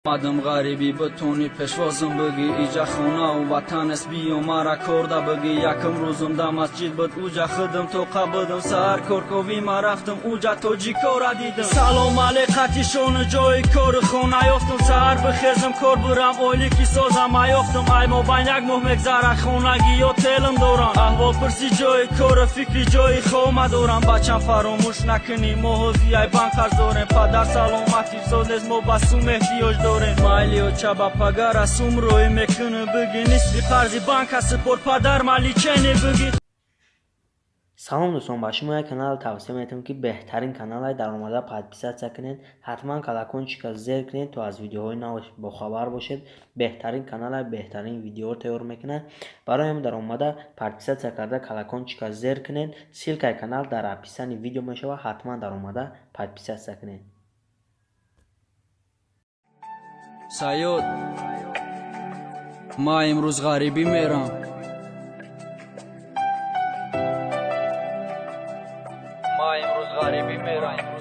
مادم غریبی بتونی پشوازم بگی ایجا خونا و وطن است بیو مرا کرده بگی یکم روزم در مسجد بود اوجا خدم تو قبضم سهر کرکوی ما رفتم اوجا توجی کورا دیدم سلام علیکتی شون جای کور خونه یافتم سهر بخیزم کور برم اولی کی سازم ایافتم ای ما بین یک ماه مگذره خونگی یا تلم دوران احوال پرسی جای کور فکری جای خوما دورم بچم فراموش نکنی موهوزی ای بانک قرض دارم پدر سلامتی سودز ما بسوم احتیاج دارم مالی و چابا پگار اسوم روی میکنه بگی نیستی قرضی بانک سپور پدر مالی چنی بگی. سلام دوستان، با شما کانال توصیه می‌کنم که بهترین کانال درآمد پادپیسات کنید. حتما کلاکونچی که زیر کنید تو از ویدیوهای نو با خبر باشید. بهترین کانال بهترین ویدیو تیار میکنه. برای هم درآمد پادپیسات کرده کلاکونچی که زیر کنید. سیلکای کانال در اپیسانی ویدیو میشه و حتما درآمد پادپیسات کنید. سایود ما امروز غریبی میرم غریبی میرم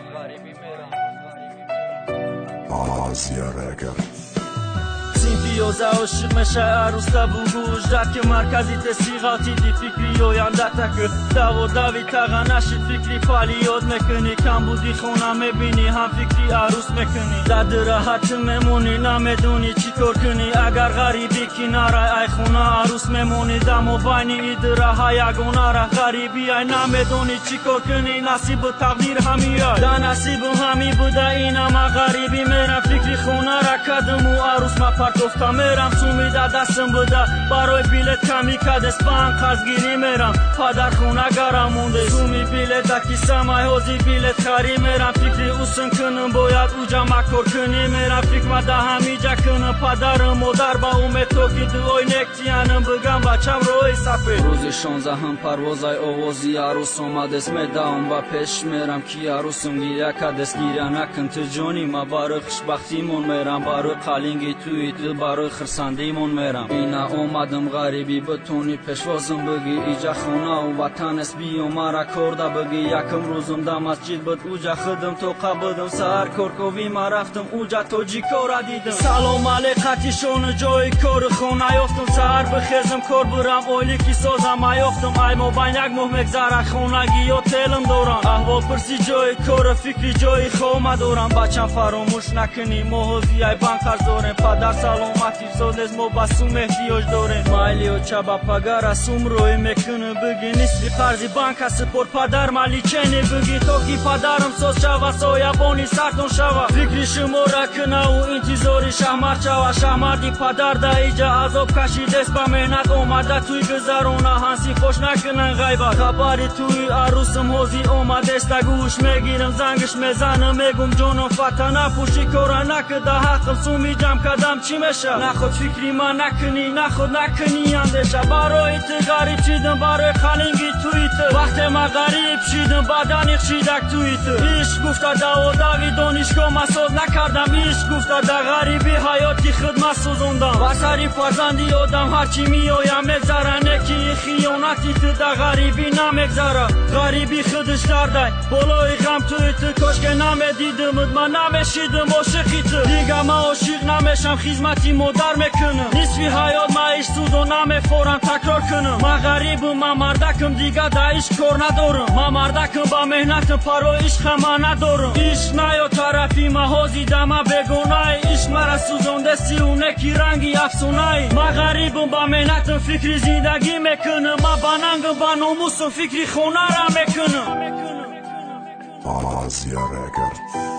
سیمپیوزا عاشق میشه عروس تا بوگوش داد که مرکزی تسیغاتی دی فکری و یانده تکر دو داوی تاغا نشید فکری پالیود میکنی کم بودی خونه میبینی هم فکری عروس میکنی داد راحت میمونی نمیدونی چی کار کنی اگر غریبی کناره ای خونه عروس میمونی دمو بینی ایدراها یگونه را غریبی ای نمیدونی چی کار کنی نصیب و تقدیر همیه دا نصیب همی بوده اینم غریبی میرم فکری خونه را کدم و عروس ما پرتوفتا میرم سومی دا دستم بوده برای بیلت کمی کدس بانک قرضگیری میرم پدر خونه گرم مونده سومی بیلت دکی سمای حوزی بیلت خری میرم فکری اوسن کنم باید اوجا مکر کنی میرم فکر ما دا همیجا کنم پدرم مادر با اومه تو که دوای نکتیانم بگم بچم روی سفید روزی 16 هم پروازای آوازی عروس اومد اسم داون با پیش میرم کی عروسم گیره کدس گیره نکن تو جونی ما برای خوشبختیمون میرم برای قلینگی توی دل برای خرسندیمون میرم اینا اومدم غریبی بتونی پشوازم بگی ایجا خونه و وطن است بیو مرا کرده بگی یکم روزم در مسجد بود اوجا خدم تو قبضم سهر کرکوی ما رفتم اوجا توجی کورا دیدم سلام علیکتی شون جای کور خونه یافتم سهر بخیزم کور برم اولی کی سازم ایافتم ای ما بین یک ماه مگذره خونگی یا تلم دوران احوال پرسی جای کور فکری جای خوما دورم بچم فراموش نکنی موهوزی ای بانک قرض دارم پدر سلامتی سودز ما بسوم احتیاج دارم مالی و چابا پگار اسوم روی میکنه بگی نیستی قرضی بانک سپور پدر مالی چنی بگی تو کی پدرم سوز شوا سایبانی سرتون شوا فکری شما را کنه و انتظاری شهمر شوا شهمردی پدر دا ایجا عذاب کشید است با مهنت اومده توی گذرونه هنسی خوش نکنن غیبت خبری توی عروسم حوزی اومده است گوش میگیرم زنگش میزنم میگم جونم فتنه پوشی کورا نکده حقم سومی جمع کدم چی میشه نخود فکری ما نکنی نخود نکنی اندشه برای تو غریب شیدم برای خالنگی توی تو وقت ما غریب شیدم بدنی خشیدک توی تو ایش گفته دا و داوی دانشگاه مساز نکردم ایش گفته دا غریبی حیاتی خود مسوزوندم وسری فرزندی آدم هرچی میایم مگذره نکی خیانتی تو دا غریبی نمگذره غریبی خودش درده بالای غم توی تو کاش که نمیدیدمت من نمیشیدم عاشقی تو دیگه ما عاشق نمیشم خدمتی مادر میکنم نصفی حیات ما ایش سوز و نمیخورم تکرار کنم ما غریبم ما مردکم دیگه دا ایش کار ندارم ما مردکم با مهنتم پروا عشق ما ندارم عشق نیا طرفی ما حوزی دما بگونای عشق مرا سوزونده سیونه کی رنگی افسونای ما غریبم با مهنتم فکری زندگی میکنم ما باننگم با ناموسم فکری خونه را میکنم Asia Records.